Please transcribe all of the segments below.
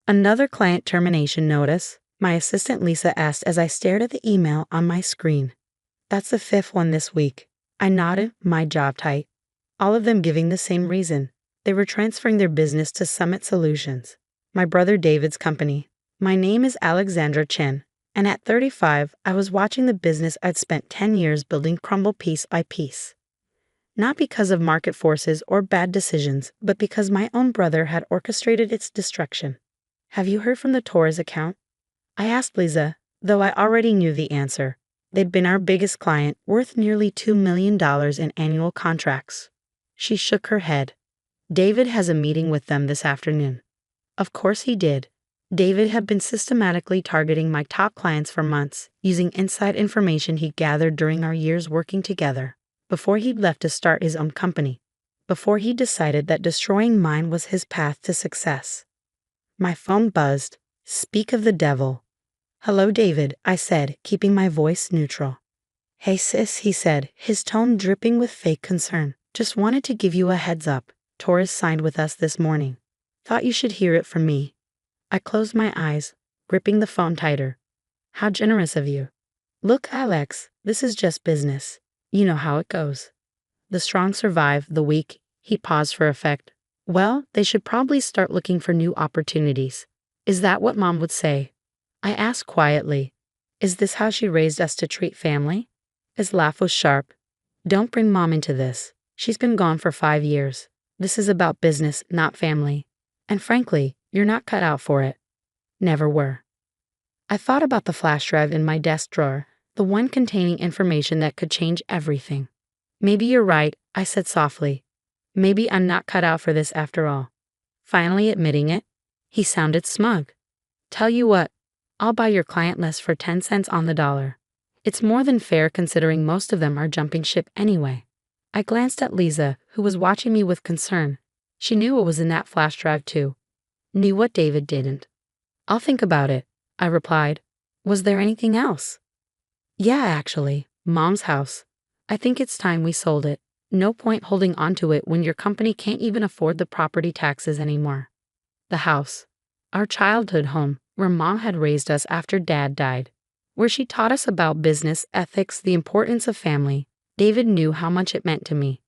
Another client termination notice, my assistant Lisa asked as I stared at the email on my screen. That's the fifth one this week. I nodded, my jaw tight. All of them giving the same reason. They were transferring their business to Summit Solutions, my brother David's company. My name is Alexandra Chen, and at 35, I was watching the business I'd spent 10 years building crumble piece by piece. Not because of market forces or bad decisions, but because my own brother had orchestrated its destruction. Have you heard from the Torres account? I asked Lisa, though I already knew the answer. They'd been our biggest client, worth nearly $2 million in annual contracts. She shook her head. David has a meeting with them this afternoon. Of course he did. David had been systematically targeting my top clients for months, using inside information he gathered during our years working together, before he'd left to start his own company, before he decided that destroying mine was his path to success. My phone buzzed. Speak of the devil. Hello, David, I said, keeping my voice neutral. Hey, sis, he said, his tone dripping with fake concern. Just wanted to give you a heads up. Torres signed with us this morning. Thought you should hear it from me. I closed my eyes, gripping the phone tighter. How generous of you. Look, Alex, this is just business. You know how it goes. The strong survive, the weak. He paused for effect. Well, they should probably start looking for new opportunities. Is that what Mom would say? I asked quietly. Is this how she raised us to treat family? His laugh was sharp. Don't bring Mom into this. She's been gone for 5 years. This is about business, not family. And frankly, you're not cut out for it. Never were. I thought about the flash drive in my desk drawer, the one containing information that could change everything. Maybe you're right, I said softly. Maybe I'm not cut out for this after all. Finally admitting it, he sounded smug. Tell you what, I'll buy your client list for 10 cents on the dollar. It's more than fair considering most of them are jumping ship anyway. I glanced at Lisa, who was watching me with concern. She knew what was in that flash drive too. Knew what David didn't. I'll think about it, I replied. Was there anything else? Yeah, actually, Mom's house. I think it's time we sold it. No point holding onto it when your company can't even afford the property taxes anymore. The house. Our childhood home, where Mom had raised us after Dad died. Where she taught us about business, ethics, the importance of family. David knew how much it meant to me.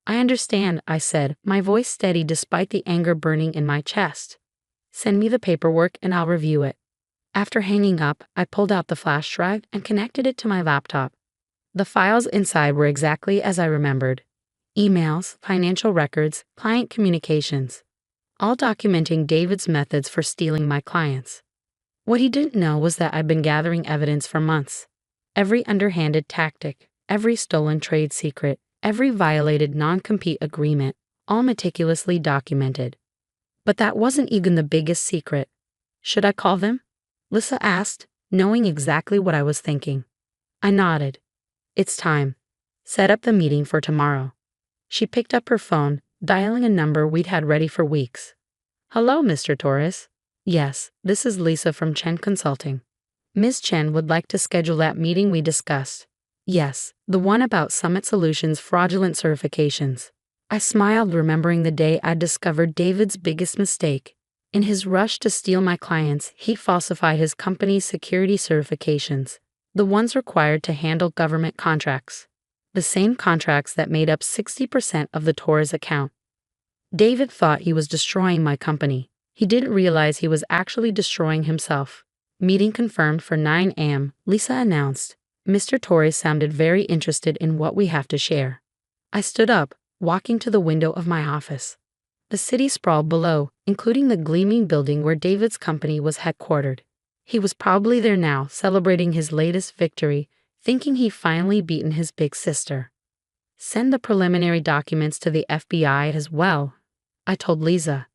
I understand, I said, my voice steady despite the anger burning in my chest. Send me the paperwork and I'll review it. After hanging up, I pulled out the flash drive and connected it to my laptop. The files inside were exactly as I remembered. Emails, financial records, client communications. All documenting David's methods for stealing my clients. What he didn't know was that I'd been gathering evidence for months. Every underhanded tactic, every stolen trade secret, every violated non-compete agreement, all meticulously documented. But that wasn't even the biggest secret. Should I call them? Lisa asked, knowing exactly what I was thinking. I nodded. It's time. Set up the meeting for tomorrow. She picked up her phone, dialing a number we'd had ready for weeks. Hello, Mr. Torres. Yes, this is Lisa from Chen Consulting. Ms. Chen would like to schedule that meeting we discussed. Yes, the one about Summit Solutions' fraudulent certifications. I smiled, remembering the day I discovered David's biggest mistake. In his rush to steal my clients, he falsified his company's security certifications, the ones required to handle government contracts. The same contracts that made up 60% of the Torres account. David thought he was destroying my company. He didn't realize he was actually destroying himself. Meeting confirmed for 9 a.m., Lisa announced. Mr. Torres sounded very interested in what we have to share. I stood up, walking to the window of my office. The city sprawled below, including the gleaming building where David's company was headquartered. He was probably there now, celebrating his latest victory, thinking he'd finally beaten his big sister. Send the preliminary documents to the FBI as well, I told Lisa.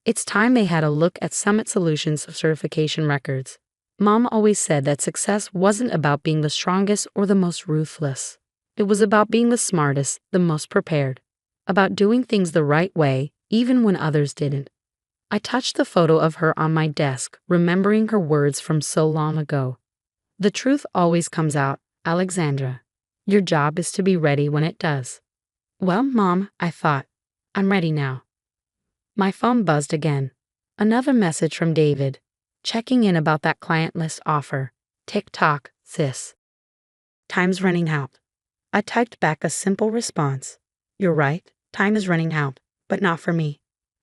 It's time they had a look at Summit Solutions' certification records. Mom always said that success wasn't about being the strongest or the most ruthless. It was about being the smartest, the most prepared. About doing things the right way, even when others didn't. I touched the photo of her on my desk, remembering her words from so long ago. The truth always comes out, Alexandra. Your job is to be ready when it does. Well, Mom, I thought. I'm ready now. My phone buzzed again. Another message from David. Checking in about that client list offer. Tick-tock, sis. Time's running out. I typed back a simple response. You're right, time is running out, but not for me.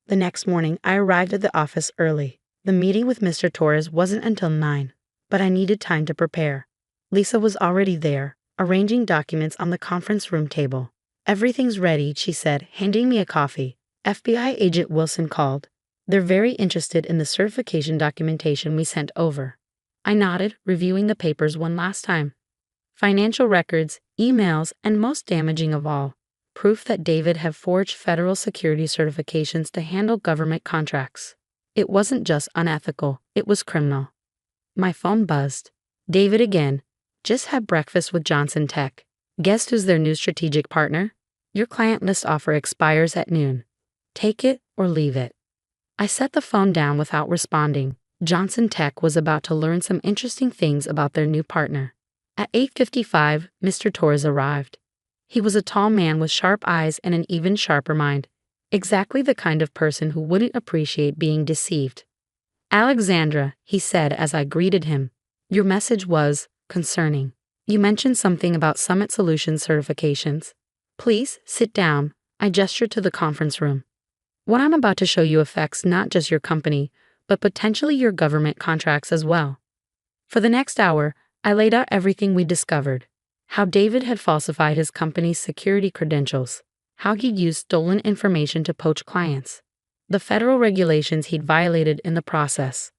The next morning, I arrived at the office early. The meeting with Mr. Torres wasn't until 9, but I needed time to prepare. Lisa was already there, arranging documents on the conference room table. Everything's ready, she said, handing me a coffee. FBI agent Wilson called. They're very interested in the certification documentation we sent over. I nodded, reviewing the papers one last time. Financial records, emails, and most damaging of all, proof that David had forged federal security certifications to handle government contracts. It wasn't just unethical, it was criminal. My phone buzzed. David again. Just had breakfast with Johnson Tech. Guess who's their new strategic partner? Your client list offer expires at noon. Take it or leave it. I set the phone down without responding. Johnson Tech was about to learn some interesting things about their new partner. At 8:55, Mr. Torres arrived. He was a tall man with sharp eyes and an even sharper mind. Exactly the kind of person who wouldn't appreciate being deceived. Alexandra, he said as I greeted him. Your message was concerning. You mentioned something about Summit Solutions certifications. Please sit down. I gestured to the conference room. What I'm about to show you affects not just your company, but potentially your government contracts as well. For the next hour, I laid out everything we discovered. How David had falsified his company's security credentials. How he'd used stolen information to poach clients. The federal regulations he'd violated in the process.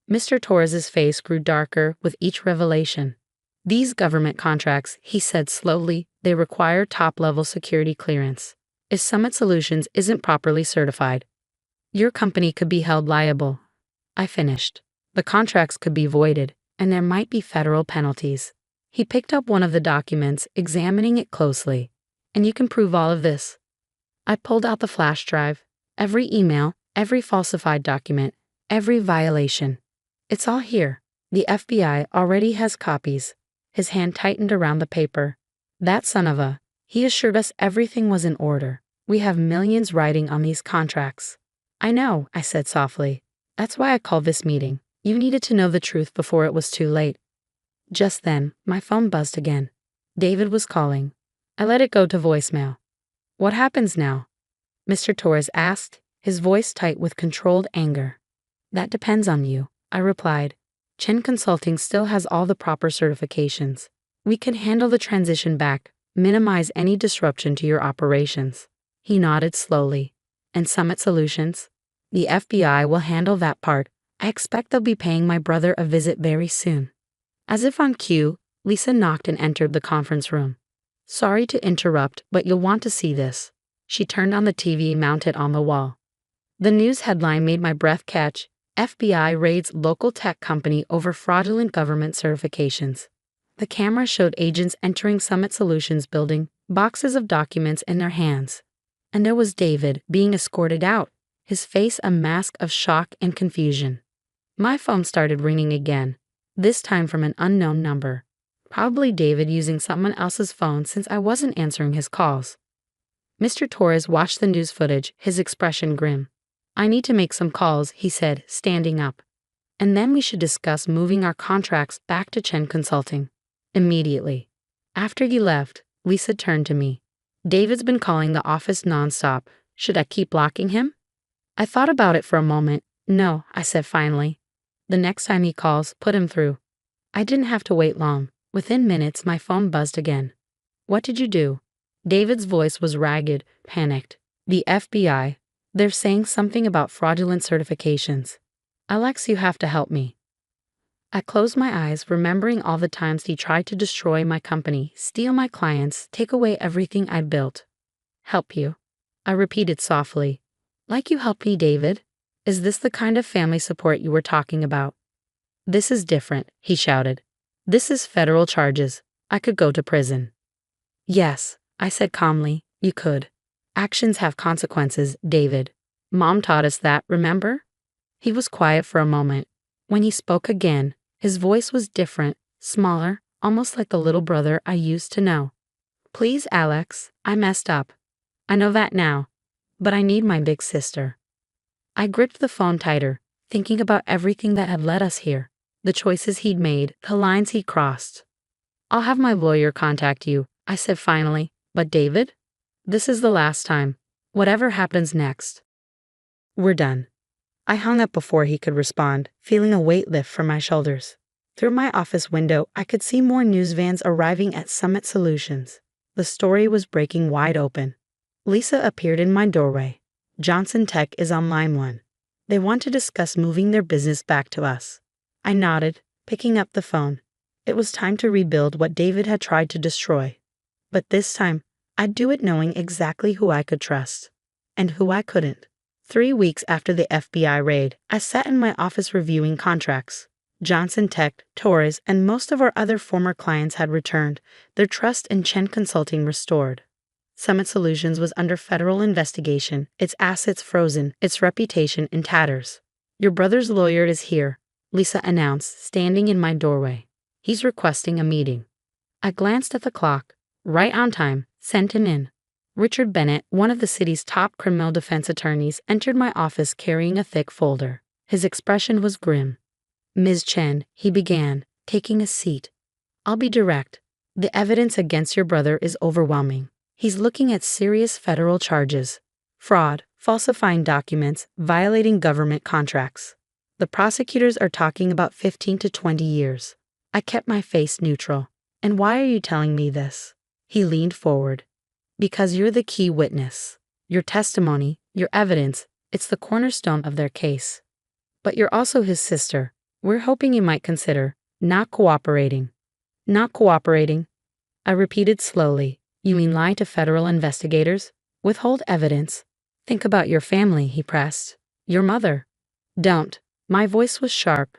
Mr. Torres's face grew darker with each revelation. These government contracts, he said slowly, they require top-level security clearance. If Summit Solutions isn't properly certified, your company could be held liable. I finished. The contracts could be voided, and there might be federal penalties. He picked up one of the documents, examining it closely. And you can prove all of this. I pulled out the flash drive. Every email, every falsified document, every violation. It's all here. The FBI already has copies. His hand tightened around the paper. That son of a... He assured us everything was in order. We have millions riding on these contracts. I know, I said softly. That's why I called this meeting. You needed to know the truth before it was too late. Just then, my phone buzzed again. David was calling. I let it go to voicemail. What happens now? Mr. Torres asked, his voice tight with controlled anger. That depends on you, I replied. Chen Consulting still has all the proper certifications. We can handle the transition back, minimize any disruption to your operations. He nodded slowly. And Summit Solutions? The FBI will handle that part. I expect they'll be paying my brother a visit very soon. As if on cue, Lisa knocked and entered the conference room. Sorry to interrupt, but you'll want to see this. She turned on the TV mounted on the wall. The news headline made my breath catch. FBI raids local tech company over fraudulent government certifications. The camera showed agents entering Summit Solutions building, boxes of documents in their hands. And there was David being escorted out, his face a mask of shock and confusion. My phone started ringing again, this time from an unknown number. Probably David using someone else's phone since I wasn't answering his calls. Mr. Torres watched the news footage, his expression grim. I need to make some calls, he said, standing up. And then we should discuss moving our contracts back to Chen Consulting. Immediately. After he left, Lisa turned to me. David's been calling the office nonstop. Should I keep blocking him? I thought about it for a moment. No, I said finally. The next time he calls, put him through. I didn't have to wait long. Within minutes, my phone buzzed again. What did you do? David's voice was ragged, panicked. The FBI. They're saying something about fraudulent certifications. Alex, you have to help me. I closed my eyes, remembering all the times he tried to destroy my company, steal my clients, take away everything I'd built. Help you. I repeated softly. Like you helped me, David? Is this the kind of family support you were talking about? This is different, he shouted. This is federal charges. I could go to prison. Yes, I said calmly, you could. Actions have consequences, David. Mom taught us that, remember? He was quiet for a moment. When he spoke again, his voice was different, smaller, almost like the little brother I used to know. Please, Alex, I messed up. I know that now, but I need my big sister. I gripped the phone tighter, thinking about everything that had led us here, the choices he'd made, the lines he'd crossed. "I'll have my lawyer contact you," I said finally. "But David? This is the last time. Whatever happens next, we're done." I hung up before he could respond, feeling a weight lift from my shoulders. Through my office window, I could see more news vans arriving at Summit Solutions. The story was breaking wide open. Lisa appeared in my doorway. "Johnson Tech is on line 1. They want to discuss moving their business back to us." I nodded, picking up the phone. It was time to rebuild what David had tried to destroy. But this time, I'd do it knowing exactly who I could trust and who I couldn't. 3 weeks after the FBI raid, I sat in my office reviewing contracts. Johnson Tech, Torres, and most of our other former clients had returned, their trust in Chen Consulting restored. Summit Solutions was under federal investigation, its assets frozen, its reputation in tatters. "Your brother's lawyer is here," Lisa announced, standing in my doorway. "He's requesting a meeting." I glanced at the clock. Right on time. Sent him in. Richard Bennett, one of the city's top criminal defense attorneys, entered my office carrying a thick folder. His expression was grim. "Ms. Chen," he began, taking a seat. "I'll be direct. The evidence against your brother is overwhelming. He's looking at serious federal charges: fraud, falsifying documents, violating government contracts. The prosecutors are talking about 15 to 20 years. I kept my face neutral. "And why are you telling me this?" He leaned forward. "Because you're the key witness. Your testimony, your evidence, it's the cornerstone of their case. But you're also his sister. We're hoping you might consider not cooperating." "Not cooperating?" I repeated slowly. "You mean lie to federal investigators? Withhold evidence? Think about your family," he pressed. "Your mother." "Don't." My voice was sharp.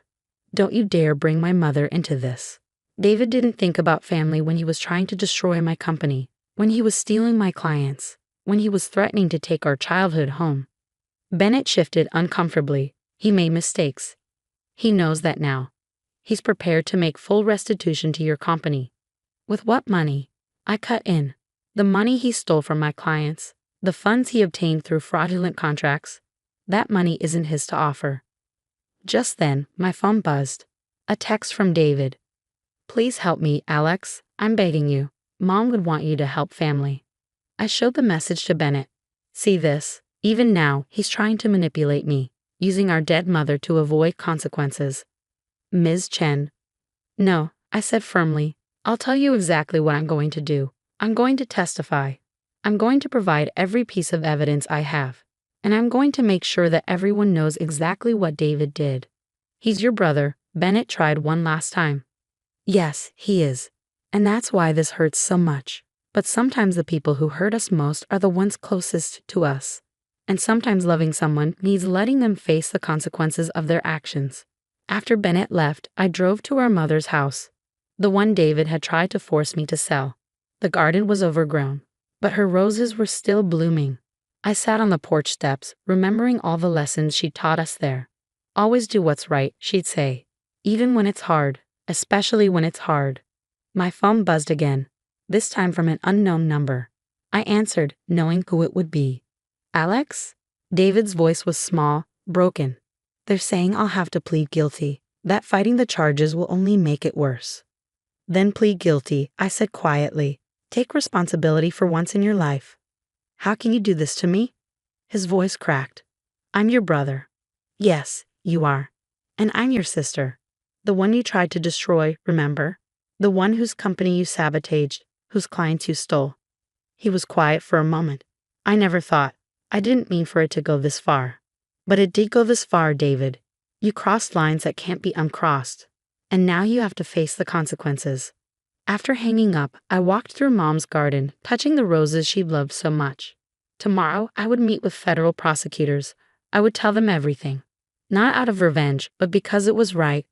"Don't you dare bring my mother into this. David didn't think about family when he was trying to destroy my company, when he was stealing my clients, when he was threatening to take our childhood home." Bennett shifted uncomfortably. "He made mistakes. He knows that now. He's prepared to make full restitution to your company." "With what money?" I cut in. "The money he stole from my clients, the funds he obtained through fraudulent contracts. That money isn't his to offer." Just then, my phone buzzed. A text from David. "Please help me, Alex. I'm begging you. Mom would want you to help family." I showed the message to Bennett. "See this? Even now, he's trying to manipulate me, using our dead mother to avoid consequences." "Ms. Chen." "No," I said firmly. "I'll tell you exactly what I'm going to do. I'm going to testify. I'm going to provide every piece of evidence I have. And I'm going to make sure that everyone knows exactly what David did." "He's your brother," Bennett tried one last time. "Yes, he is. And that's why this hurts so much. But sometimes the people who hurt us most are the ones closest to us. And sometimes loving someone means letting them face the consequences of their actions." After Bennett left, I drove to our mother's house, the one David had tried to force me to sell. The garden was overgrown, but her roses were still blooming. I sat on the porch steps, remembering all the lessons she'd taught us there. "Always do what's right," she'd say, "even when it's hard, especially when it's hard." My phone buzzed again, this time from an unknown number. I answered, knowing who it would be. "Alex?" David's voice was small, broken. "They're saying I'll have to plead guilty, that fighting the charges will only make it worse." "Then plead guilty," I said quietly. "Take responsibility for once in your life." "How can you do this to me?" His voice cracked. "I'm your brother." "Yes, you are. And I'm your sister. The one you tried to destroy, remember? The one whose company you sabotaged, whose clients you stole." He was quiet for a moment. "I never thought. I didn't mean for it to go this far. But it did go this far, David. You crossed lines that can't be uncrossed. And now you have to face the consequences." After hanging up, I walked through Mom's garden, touching the roses she loved so much. Tomorrow, I would meet with federal prosecutors. I would tell them everything. Not out of revenge, but because it was right.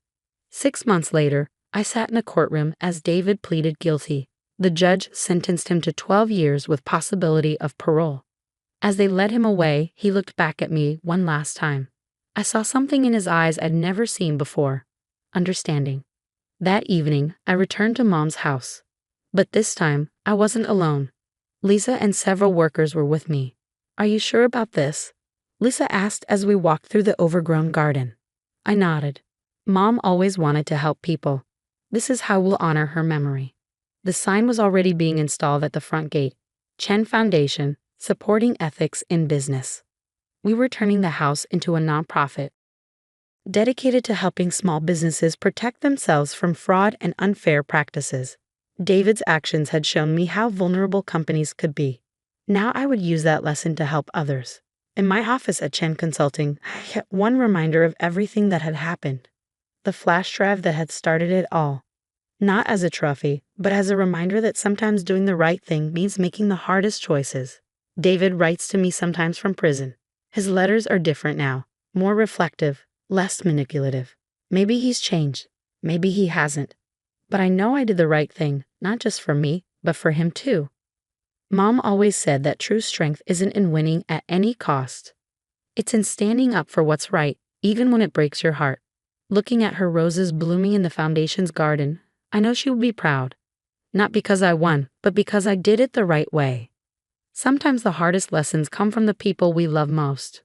6 months later, I sat in a courtroom as David pleaded guilty. The judge sentenced him to 12 years with possibility of parole. As they led him away, he looked back at me one last time. I saw something in his eyes I'd never seen before. Understanding. That evening, I returned to Mom's house. But this time, I wasn't alone. Lisa and several workers were with me. "Are you sure about this?" Lisa asked as we walked through the overgrown garden. I nodded. Mom always wanted to help people. This is how we'll honor her memory. The sign was already being installed at the front gate. Chen Foundation, supporting ethics in business. We were turning the house into a nonprofit, dedicated to helping small businesses protect themselves from fraud and unfair practices. David's actions had shown me how vulnerable companies could be. Now I would use that lesson to help others. In my office at Chen Consulting, I kept one reminder of everything that had happened. The flash drive that had started it all. Not as a trophy, but as a reminder that sometimes doing the right thing means making the hardest choices. David writes to me sometimes from prison. His letters are different now, more reflective, less manipulative. Maybe he's changed. Maybe he hasn't. But I know I did the right thing, not just for me, but for him too. Mom always said that true strength isn't in winning at any cost. It's in standing up for what's right, even when it breaks your heart. Looking at her roses blooming in the foundation's garden, I know she will be proud. Not because I won, but because I did it the right way. Sometimes the hardest lessons come from the people we love most.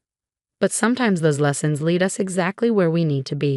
But sometimes those lessons lead us exactly where we need to be.